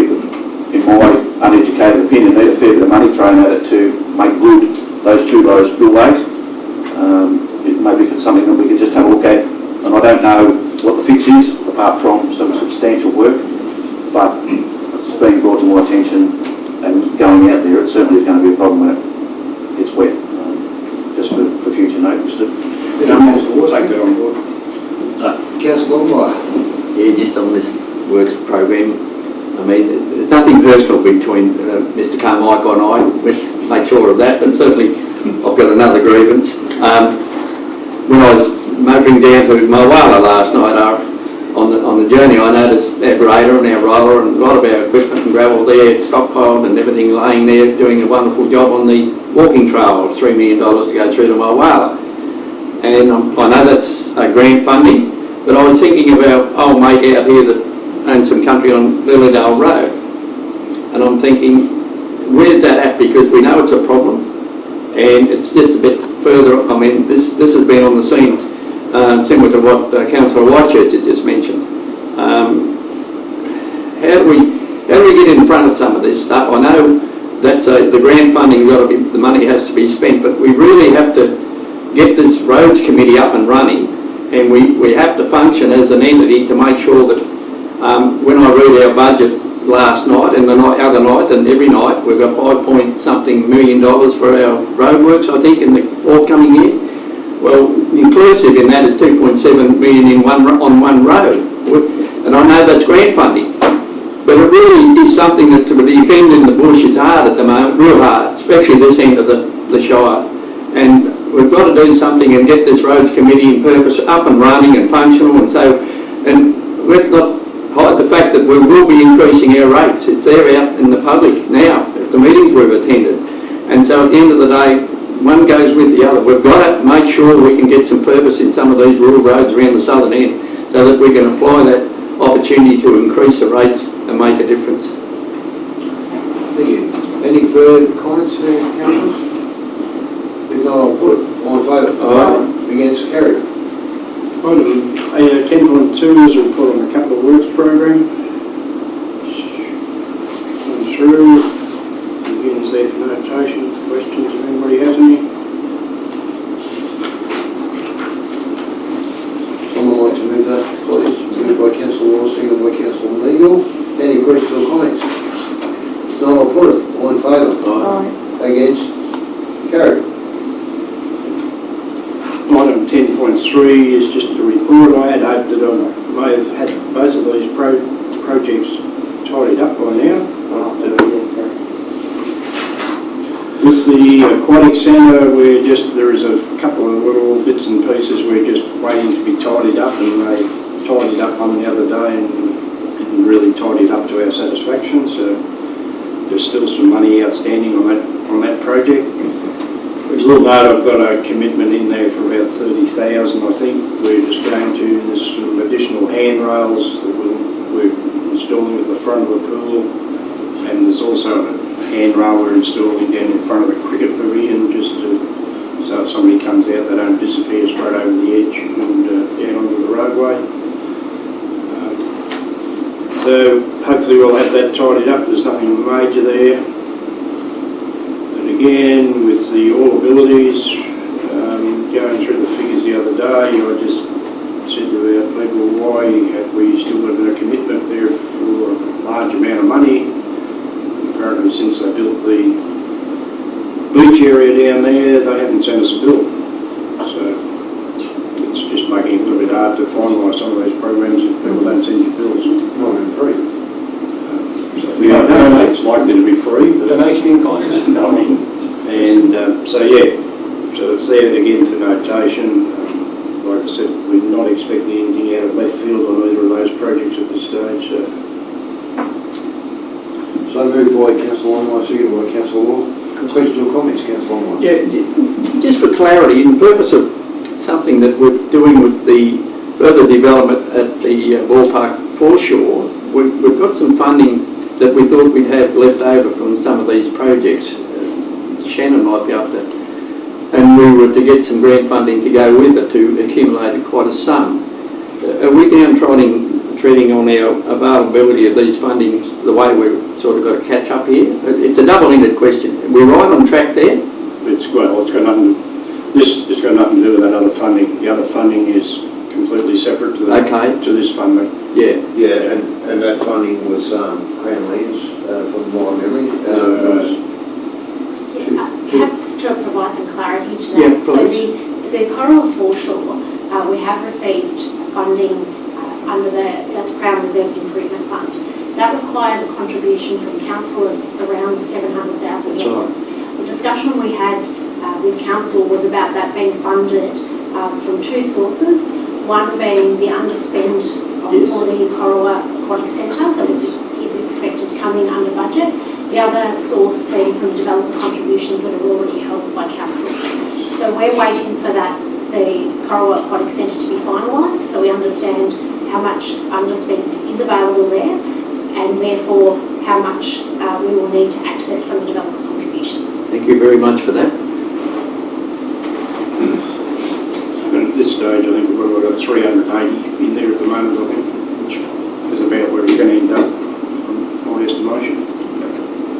in my uneducated opinion, need a fair bit of money thrown at it to make good those two road spillways. Maybe if it's something that we could just have a look at, and I don't know what the fix is, apart from some substantial work, but it's being brought to my attention, and going out there, it certainly is going to be a problem when it gets wet, just for future notice. Take that on board. Councillor Longmire. Yeah, just on this works program, I mean, there's nothing personal between Mr Carmichael and I. Let's make sure of that. And certainly, I've got another grievance. When I was motoring down to Mulwala last night, on the journey, I noticed our grader and our roller and a lot of our equipment and gravel there, stockpiled and everything laying there, doing a wonderful job on the walking trail of $3 million to go through to Mulwala. And I know that's grant funding, but I was thinking of our old mate out here that owns some country on Lilydale Road. And I'm thinking, where's that at? Because we know it's a problem, and it's just a bit further. I mean, this has been on the scene, similar to what Councillor Whitechurch had just mentioned. How do we get in front of some of this stuff? I know that's the grant funding, the money has to be spent, but we really have to get this roads committee up and running, and we have to function as an entity to make sure that when I read our budget last night and the other night and every night, we've got $5-point-something million for our roadworks, I think, in the forthcoming year. Well, inclusive in that is $2.7 million on one road. And I know that's grant funding, but it really is something that to defend in the bush is hard at the moment, real hard, especially this end of the Shire. And we've got to do something and get this roads committee in purpose up and running and functional, and let's not hide the fact that we will be increasing our rates. It's there out in the public now, at the meetings we've attended. And so at the end of the day, one goes with the other. We've got to make sure we can get some purpose in some of these rural roads around the southern end so that we can apply that opportunity to increase the rates and make a difference. Thank you. Any further comments, councillors? If not, I'll put it. All in favour? Aye. Against? Carried. Item 10.2 is a report on the Capital Works program. Come through. Begins there for notation. Questions, if anybody has any? Someone like to move that, please? Moved by Councillor Law, seconded by Councillor Meagle. Any questions or comments? If not, I'll put it. All in favour? Aye. Against? Carried. Item 10.3 is just a report. I had hoped that I may have had both of these projects tidied up by now. With the Aquatic Centre, there is a couple of little bits and pieces we're just waiting to be tidied up, and they tidied up on the other day and didn't really tidy it up to our satisfaction, so there's still some money outstanding on that project. You will note I've got a commitment in there for about 30,000, I think. We're just going to, there's some additional handrails that we're installing at the front of the pool, and there's also a handrail we're installing down in front of the cricket pavilion, just to, so if somebody comes out they don't disappear straight over the edge and down onto the roadway. So hopefully we'll have that tidied up. There's nothing major there. Again, with the all abilities, going through the figures the other day, I just said to our people, why have we still got a commitment there for a large amount of money? And apparently since they built the beach area down there, they haven't sent us a bill. So it's just making it a little bit hard to finalise some of these programs if people don't send you bills. Not even free. We don't know, it's likely to be free. Donation in kind. And so yeah, so it's there again for notation. Like I said, we're not expecting anything out of left field on either of those projects at this stage. So moved by Councillor Longmire, seconded by Councillor Law. Questions or comments, Councillor Longmire? Yeah, just for clarity, in purpose of something that we're doing with the further development at the ballpark foreshore, we've got some funding that we thought we'd have left over from some of these projects. Shannon might be up to, and we were to get some grant funding to go with it to accumulate quite a sum. Are we treading on our availability of these fundings the way we've sort of got to catch up here? It's a double-ended question. We're right on track there? It's got nothing to do with that other funding. The other funding is completely separate to to this funding. Yeah. Yeah, and that funding was Crown Lands, from my memory. Perhaps to provide some clarity to that. Yeah, so the Coral Foreshore, we have received funding under the Crown Reserves Improvement Fund. that requires a contribution from council of around $700,000. The discussion we had with council was about that being funded from two sources, one being the underspend for the Corowa Aquatic Centre that is expected to come in under budget, the other source being from developer contributions that are already held by council. So we're waiting for the Corowa Aquatic Centre to be finalised, so we understand how much underspend is available there, and therefore how much we will need to access from the developer contributions. Thank you very much for that. And at this stage, I think we've got 380 in there at the moment, I think, which is about where we're going to end up, from my estimation.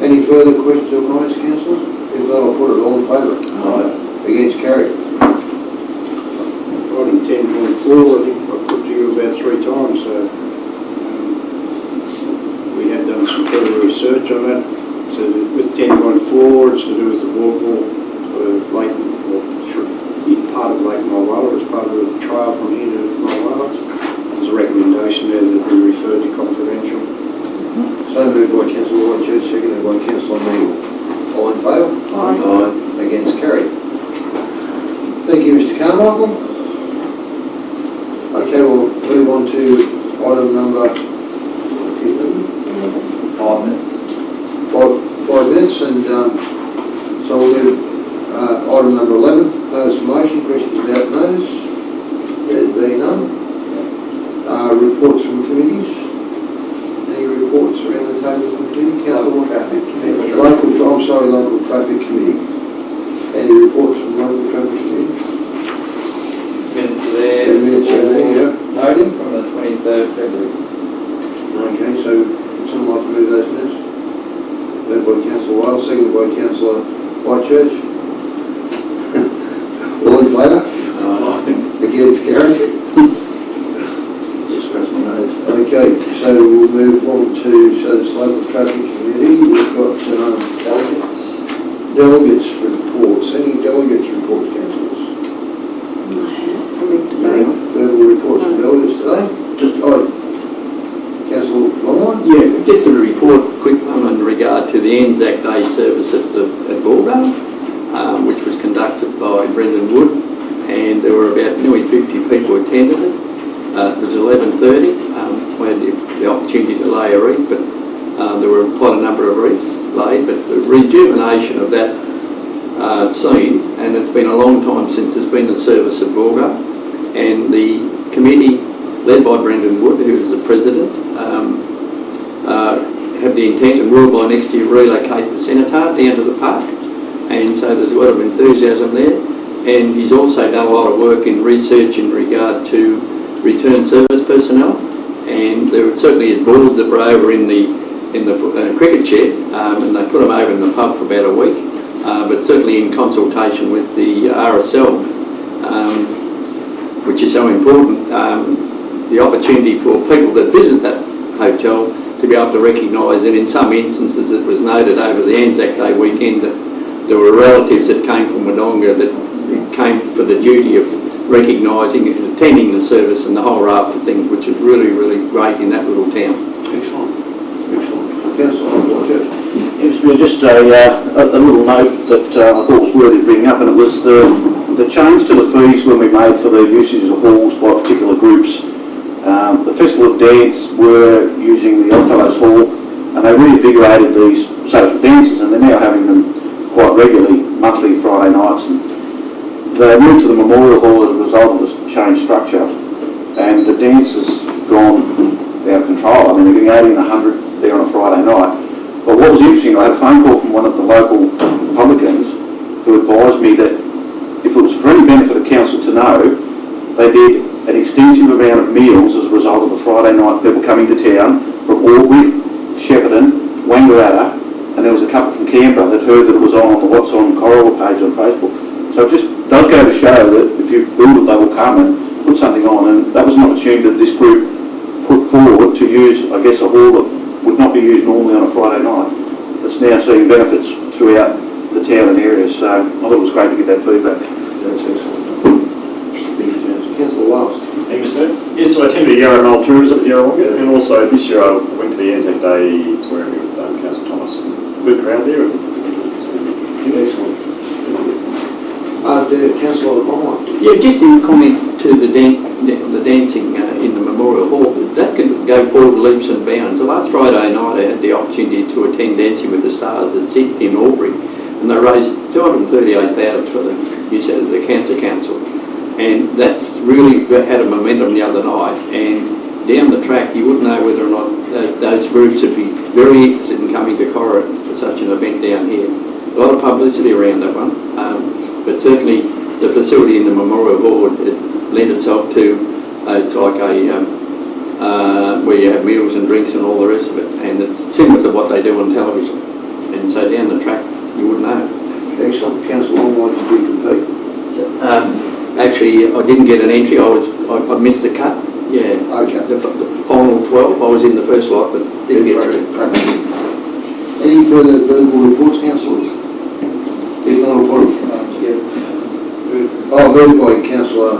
Any further questions or comments, councillors? If not, I'll put it all in favour. Aye. Against, carried. Item 10.4, I think I've put to you about 3 times, so we had done some further research on that. So with 10.4, it's to do with the walkway for Lake, part of Lake Mulwala, as part of the trial from here to Mulwala. There's a recommendation there that we refer to confidential. So moved by Councillor Whitechurch, seconded by Councillor Neal. All in favour? Aye. Against, carried. Thank you, Mr. Carmichael. Okay, we'll move on to item number 5 minutes. 5 minutes, and so we'll do item number 11, notice of motion, questions without notice. There being none. Reports from committees. Any reports around the table from committee? Council Traffic Committee. Local Traffic Committee. Any reports from Local Traffic Committee? Minutes are there. 10 minutes are there, yeah. Noting from the 23rd February. Okay, so would someone like to move those minutes? Moved by Councillor Wales, seconded by Councillor Whitechurch. All in favour? Against, carried. Just scratch my nose. Okay, so we'll move on to this Local Traffic Committee. We've got delegates reports. Any delegates reports, councillors? No. Verbal reports from delegates today? Councillor Longmire? Yeah, just a report, quick one in regard to the Anzac Day service at Balgo, which was conducted by Brendan Wood, and there were about nearly 50 people attended it. It was 11:30. We had the opportunity to lay a wreath, but there were quite a number of wreaths laid. But the rejuvenation of that scene, and it's been a long time since there's been a service at Balgo, and the committee led by Brendan Wood, who is the president, have the intent and will by next year relocate the Cenotaph down to the park, and so there's a lot of enthusiasm there. And he's also done a lot of work in research in regard to return service personnel, and there certainly is boards that were over in the cricket shed, and they put them over in the pub for about a week, but certainly in consultation with the RSL, which is so important, the opportunity for people that visit that hotel to be able to recognise, and in some instances it was noted over the Anzac Day weekend that there were relatives that came from Wodonga that came for the duty of recognising and attending the service and the whole raft of things, which is really, really great in that little town. Excellent. Councillor Whitechurch? Yes, just a little note that I thought was worthy bringing up, and it was the change to the fees when we made for the usage of halls by particular groups. The Festival of Dance were using the Oddfellows Hall, and they reinvigorated these social dances, and they're now having them quite regularly, monthly Friday nights. And they moved to the Memorial Hall as a result of this changed structure, and the dance has gone out of control. I mean, they're getting 80 and 100 there on a Friday night. But what was interesting, I had a phone call from one of the local Republicans who advised me that if it was for any benefit of council to know, they did an extensive amount of meals as a result of the Friday night people coming to town from Albury, Shepparton, Wangaratta, and there was a couple from Canberra that heard that it was on the What's On Corowa page on Facebook. So it just does go to show that if you build it, they will come and put something on, and that was an opportunity that this group put forward to use, I guess, a hall that would not be used normally on a Friday night. That's now seeing benefits throughout the town and area, so I thought it was great to get that feedback. That's excellent. Councillor Wales? Thanks, Mr. Yes, so I attended the Yarra Mole Tourism at Yarrawonga, and also this year I went to the Anzac Day swearing with Councillor Thomas. Good crowd there. Excellent. Councillor Longmire. Yeah, just in comment to the dancing in the Memorial Hall, that can go forward leaps and bounds. The last Friday night I had the opportunity to attend Dancing with the Stars at Sydney in Albury, and they raised $238,000 for the Cancer Council. And that's really had a momentum the other night, and down the track you wouldn't know whether or not those groups would be very interested in coming to Cora for such an event down here. A lot of publicity around that one, but certainly the facility in the Memorial Hall, it lent itself to, it's like a, where you have meals and drinks and all the rest of it, and it's similar to what they do on television. And so down the track you wouldn't know. Excellent. Councillor Longmire, did you compete? So, actually, I didn't get an entry. I missed the cut. Yeah. Okay. The final 12. I was in the first lot, but didn't get through. Any further verbal reports, councillors? If not, report. Moved by Councillor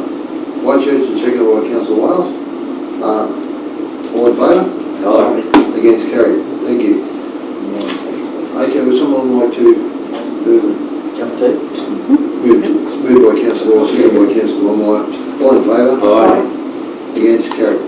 Whitechurch and seconded by Councillor Wales. All in favour? Aye. Against, carried. Thank you. Okay, would someone like to move? Cup of tea. Moved by Councillor Wales, seconded by Councillor Longmire. All in favour? Aye. Against, carried.